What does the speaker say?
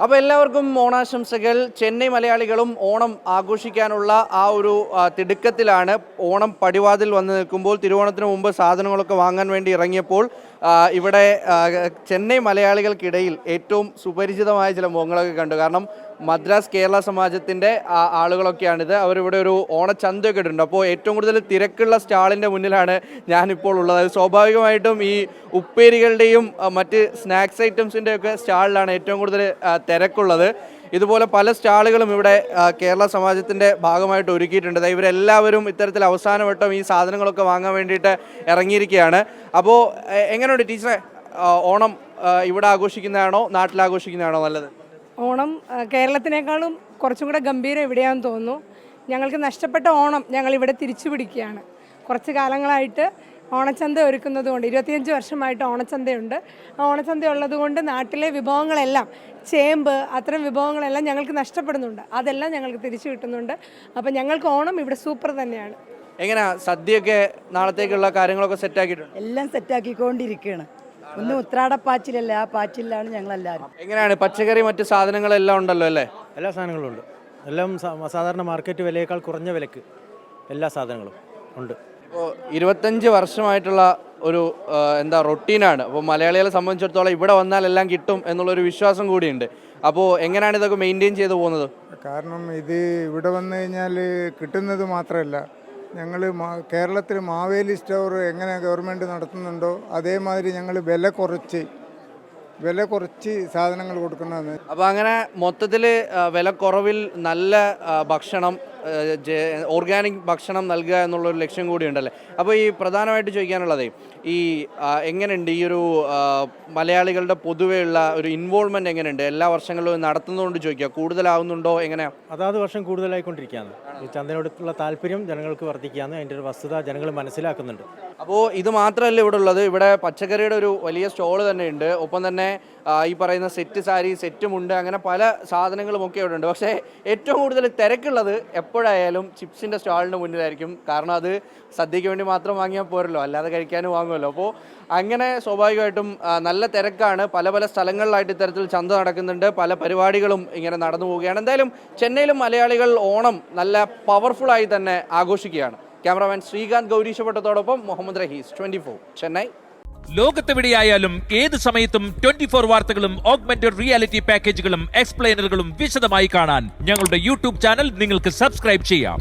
അപ്പോൾ എല്ലാവർക്കും ഓണാശംസകൾ. ചെന്നൈ മലയാളികളും ഓണം ആഘോഷിക്കാനുള്ള ആ ഒരു തിടുക്കത്തിലാണ്. ഓണം പടിവാതിൽ വന്ന് നിൽക്കുമ്പോൾ തിരുവോണത്തിന് മുമ്പ് സാധനങ്ങളൊക്കെ വാങ്ങാൻ വേണ്ടി ഇറങ്ങിയപ്പോൾ ഇവിടെ ചെന്നൈ മലയാളികൾക്കിടയിൽ ഏറ്റവും സുപരിചിതമായ ചില മുഖങ്ങളൊക്കെ കണ്ടു. കാരണം മദ്രാസ് കേരള സമാജത്തിൻ്റെ ആളുകളൊക്കെയാണിത്. അവരിവിടെ ഒരു ഓണച്ചന്തയൊക്കെ ഇട്ടിട്ടുണ്ട്. അപ്പോൾ ഏറ്റവും കൂടുതൽ തിരക്കുള്ള സ്റ്റാളിൻ്റെ മുന്നിലാണ് ഞാനിപ്പോൾ ഉള്ളത്. അത് സ്വാഭാവികമായിട്ടും ഈ ഉപ്പേരികളുടെയും മറ്റ് സ്നാക്സ് ഐറ്റംസിൻ്റെയൊക്കെ സ്റ്റാളിലാണ് ഏറ്റവും കൂടുതൽ തിരക്കുള്ളത്. ഇതുപോലെ പല സ്റ്റാളുകളും ഇവിടെ കേരള സമാജത്തിൻ്റെ ഭാഗമായിട്ട് ഒരുക്കിയിട്ടുണ്ട്. ഇവരെല്ലാവരും ഇത്തരത്തിൽ അവസാനവട്ടം ഈ സാധനങ്ങളൊക്കെ വാങ്ങാൻ വേണ്ടിയിട്ട് ഇറങ്ങിയിരിക്കുകയാണ്. അപ്പോൾ എങ്ങനെയുണ്ട് ടീച്ചറെ, ഓണം ഇവിടെ ആഘോഷിക്കുന്നതാണോ നാട്ടിൽ ആഘോഷിക്കുന്നതാണോ നല്ലത്? ഓണം കേരളത്തിനേക്കാളും കുറച്ചും കൂടെ ഗംഭീരം ഇവിടെയാണെന്ന് തോന്നുന്നു. ഞങ്ങൾക്ക് നഷ്ടപ്പെട്ട ഓണം ഞങ്ങളിവിടെ തിരിച്ചു പിടിക്കുകയാണ്. കുറച്ച് കാലങ്ങളായിട്ട് ഓണച്ചന്ത ഒരുക്കുന്നത് കൊണ്ട് 25 വർഷമായിട്ട് ഓണച്ചന്തയുണ്ട്. ആ ഓണച്ചന്ത ഉള്ളത് കൊണ്ട് നാട്ടിലെ വിഭവങ്ങളെല്ലാം, ചേമ്പ്, അത്തരം വിഭവങ്ങളെല്ലാം ഞങ്ങൾക്ക് നഷ്ടപ്പെടുന്നുണ്ട്. അതെല്ലാം ഞങ്ങൾക്ക് തിരിച്ചു കിട്ടുന്നുണ്ട്. അപ്പോൾ ഞങ്ങൾക്ക് ഓണം ഇവിടെ സൂപ്പർ തന്നെയാണ്. എങ്ങനെയാ സദ്യയൊക്കെ നാളത്തേക്കുള്ള കാര്യങ്ങളൊക്കെ സെറ്റാക്കിയിട്ടുണ്ട്? എല്ലാം സെറ്റാക്കിക്കൊണ്ടിരിക്കുകയാണ്. ഒന്നും ഉത്രാടപ്പാച്ചിലല്ല, ആ പാച്ചിലാണ് ഞങ്ങളെല്ലാവരും. എങ്ങനെയാണ് പച്ചക്കറി മറ്റ് സാധനങ്ങളെല്ലാം ഉണ്ടല്ലോ അല്ലേ? എല്ലാ സാധനങ്ങളും ഉണ്ട്. എല്ലാം സാധാരണ മാർക്കറ്റ് വിലയേക്കാൾ കുറഞ്ഞ വിലക്ക് എല്ലാ സാധനങ്ങളും ഉണ്ട്. ഇപ്പോൾ 25 വർഷമായിട്ടുള്ള ഒരു റൊട്ടീനാണ്. അപ്പോൾ മലയാളികളെ സംബന്ധിച്ചിടത്തോളം ഇവിടെ വന്നാൽ എല്ലാം കിട്ടും എന്നുള്ളൊരു വിശ്വാസം കൂടിയുണ്ട്. അപ്പോൾ എങ്ങനെയാണ് ഇതൊക്കെ മെയിൻറ്റെയിൻ ചെയ്ത് പോകുന്നത്? കാരണം ഇത് ഇവിടെ വന്നു കഴിഞ്ഞാൽ കിട്ടുന്നത് മാത്രമല്ല, ഞങ്ങൾ കേരളത്തിൽ മാവേലി സ്റ്റോർ എങ്ങനെ ഗവൺമെൻറ് നടത്തുന്നുണ്ടോ അതേമാതിരി ഞങ്ങൾ വില കുറച്ച് സാധനങ്ങൾ കൊടുക്കുന്നതാണ്. അപ്പോൾ അങ്ങനെ മൊത്തത്തിൽ വിലക്കുറവിൽ നല്ല ഭക്ഷണം, ഓർഗാനിക് ഭക്ഷണം നൽകുക എന്നുള്ളൊരു ലക്ഷ്യം കൂടിയുണ്ടല്ലേ. അപ്പോൾ ഈ പ്രധാനമായിട്ട് ചോദിക്കാനുള്ളത് ഈ എങ്ങനെയുണ്ട് ഈ ഒരു മലയാളികളുടെ പൊതുവെയുള്ള ഒരു ഇൻവോൾവ്മെൻറ്റ് എങ്ങനെയുണ്ട്? എല്ലാ വർഷങ്ങളിലും നടത്തുന്നതുകൊണ്ട് ചോദിക്കുക, കൂടുതലാവുന്നുണ്ടോ എങ്ങനെയാണ്? അതാത് വർഷം കൂടുതലായിക്കൊണ്ടിരിക്കുകയാണ്. ഈ ചന്തയോടുള്ള താല്പര്യം ജനങ്ങൾക്ക് വർദ്ധിക്കുകയാണ്. അതിൻ്റെ ഒരു വസ്തുത ജനങ്ങൾ മനസ്സിലാക്കുന്നുണ്ട്. അപ്പോൾ ഇത് മാത്രമല്ല ഇവിടെ ഉള്ളത്, ഇവിടെ പച്ചക്കറിയുടെ ഒരു വലിയ സ്റ്റോൾ തന്നെ ഉണ്ട്. ഒപ്പം തന്നെ ഈ പറയുന്ന സെറ്റ് സാരി, സെറ്റ് മുണ്ട്, അങ്ങനെ പല സാധനങ്ങളും ഒക്കെ ഇവിടെ ഉണ്ട്. പക്ഷേ ഏറ്റവും കൂടുതൽ തിരക്കുള്ളത് എപ്പോഴായാലും ചിപ്സിൻ്റെ സ്റ്റാളിന് മുന്നിലായിരിക്കും. കാരണം അത് സദ്യയ്ക്ക് വേണ്ടി മാത്രം വാങ്ങിയാൽ പോരല്ലോ, അല്ലാതെ കഴിക്കാനും വാങ്ങുമല്ലോ. അപ്പോൾ അങ്ങനെ സ്വാഭാവികമായിട്ടും നല്ല തിരക്കാണ്. പല പല സ്ഥലങ്ങളിലായിട്ട് ഇത്തരത്തിൽ ചന്ത നടക്കുന്നുണ്ട്. പല പരിപാടികളും ഇങ്ങനെ നടന്നു പോവുകയാണ്. എന്തായാലും ചെന്നൈയിലും മലയാളികൾ ഓണം നല്ല പവർഫുള്ളായി തന്നെ ആഘോഷിക്കുകയാണ്. ക്യാമറാമാൻ ശ്രീകാന്ത് ഗൗരീശപട്ടത്തോടൊപ്പം മുഹമ്മദ് റഹീസ്, 24 ചെന്നൈ. ലോകത്തെവിടെയായാലും ഏത് സമയത്തും 24 വാർത്തകളും ഓഗ്മെന്റഡ് റിയാലിറ്റി പാക്കേജുകളും എക്സ്പ്ലെയിനറുകളും വിശദമായി കാണാൻ ഞങ്ങളുടെ യൂട്യൂബ് ചാനൽ നിങ്ങൾക്ക് സബ്സ്ക്രൈബ് ചെയ്യാം.